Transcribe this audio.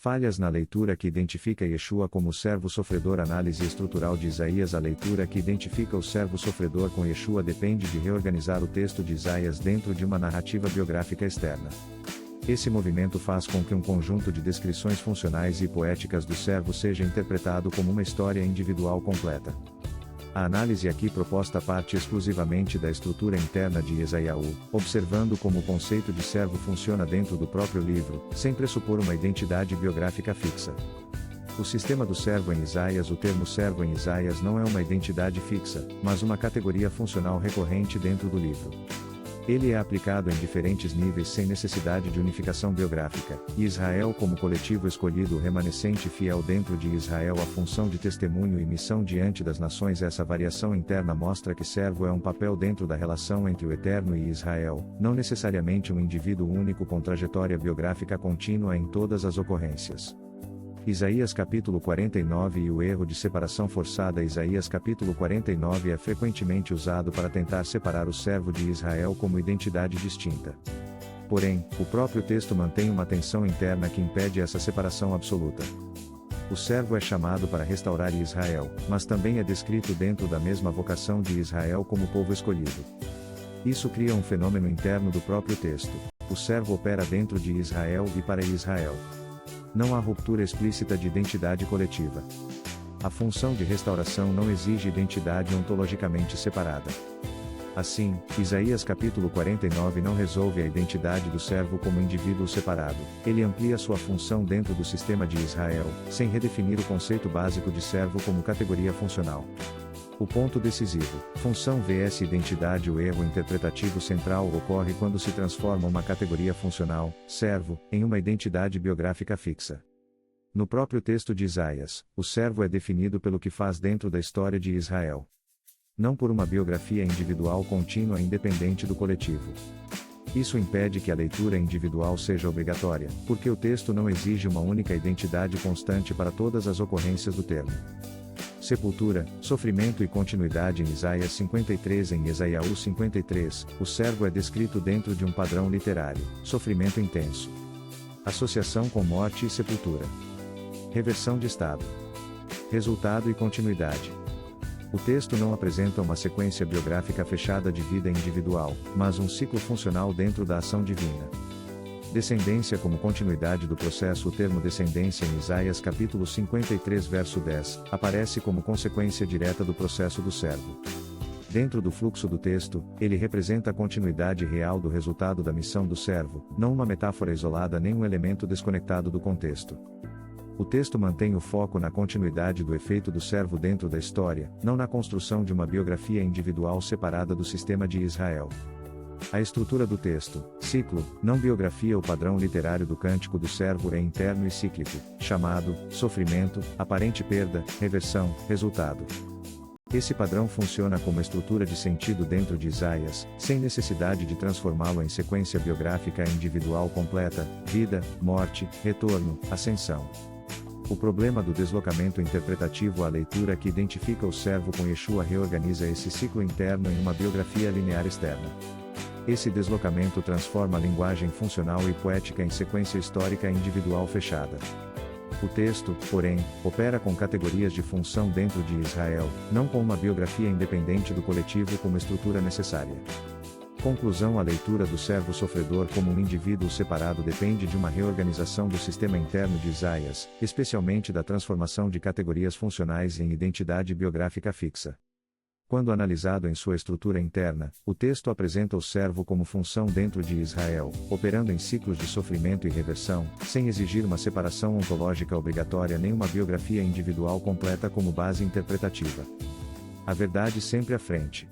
Falhas na leitura que identifica Yeshua como servo sofredor. Análise estrutural de Isaías. A leitura que identifica o servo sofredor com Yeshua depende de reorganizar o texto de Isaías dentro de uma narrativa biográfica externa. Esse movimento faz com que um conjunto de descrições funcionais e poéticas do servo seja interpretado como uma história individual completa. A análise aqui proposta parte exclusivamente da estrutura interna de Yesaiahu, observando como o conceito de servo funciona dentro do próprio livro, sem pressupor uma identidade biográfica fixa. O sistema do servo em Isaías. O termo servo em Isaías não é uma identidade fixa, mas uma categoria funcional recorrente dentro do livro. Ele é aplicado em diferentes níveis sem necessidade de unificação biográfica, e Israel como coletivo escolhido. O remanescente fiel dentro de Israel. A função de testemunho e missão diante das nações. Essa variação interna mostra que servo é um papel dentro da relação entre o Eterno e Israel, não necessariamente um indivíduo único com trajetória biográfica contínua em todas as ocorrências. Isaías capítulo 49 e o erro de separação forçada. Isaías capítulo 49 é frequentemente usado para tentar separar o servo de Israel como identidade distinta. Porém, o próprio texto mantém uma tensão interna que impede essa separação absoluta. O servo é chamado para restaurar Israel, mas também é descrito dentro da mesma vocação de Israel como povo escolhido. Isso cria um fenômeno interno do próprio texto. O servo opera dentro de Israel e para Israel. Não há ruptura explícita de identidade coletiva. A função de restauração não exige identidade ontologicamente separada. Assim, Isaías capítulo 49 não resolve a identidade do servo como indivíduo separado, ele amplia sua função dentro do sistema de Israel, sem redefinir o conceito básico de servo como categoria funcional. O ponto decisivo, função vs identidade. O erro interpretativo central ocorre quando se transforma uma categoria funcional, servo, em uma identidade biográfica fixa. No próprio texto de Isaías, o servo é definido pelo que faz dentro da história de Israel. Não por uma biografia individual contínua independente do coletivo. Isso impede que a leitura individual seja obrigatória, porque o texto não exige uma única identidade constante para todas as ocorrências do termo. Sepultura, sofrimento e continuidade. Em Isaías 53. Em Yesaiahu 53, o servo é descrito dentro de um padrão literário: sofrimento intenso, associação com morte e sepultura, reversão de estado, resultado e continuidade. O texto não apresenta uma sequência biográfica fechada de vida individual, mas um ciclo funcional dentro da ação divina. Descendência como continuidade do processo. O termo descendência em Isaías capítulo 53 verso 10, aparece como consequência direta do processo do servo. Dentro do fluxo do texto, ele representa a continuidade real do resultado da missão do servo, não uma metáfora isolada nem um elemento desconectado do contexto. O texto mantém o foco na continuidade do efeito do servo dentro da história, não na construção de uma biografia individual separada do sistema de Israel. A estrutura do texto, ciclo, não biografia. O padrão literário do cântico do servo é interno e cíclico, chamado, sofrimento, aparente perda, reversão, resultado. Esse padrão funciona como estrutura de sentido dentro de Isaías, sem necessidade de transformá-lo em sequência biográfica individual completa: vida, morte, retorno, ascensão. O problema do deslocamento interpretativo. A leitura que identifica o servo com Yeshua reorganiza esse ciclo interno em uma biografia linear externa. Esse deslocamento transforma a linguagem funcional e poética em sequência histórica individual fechada. O texto, porém, opera com categorias de função dentro de Israel, não com uma biografia independente do coletivo como estrutura necessária. Conclusão: a leitura do servo sofredor como um indivíduo separado depende de uma reorganização do sistema interno de Isaías, especialmente da transformação de categorias funcionais em identidade biográfica fixa. Quando analisado em sua estrutura interna, o texto apresenta o servo como função dentro de Israel, operando em ciclos de sofrimento e reversão, sem exigir uma separação ontológica obrigatória nem uma biografia individual completa como base interpretativa. A verdade sempre à frente.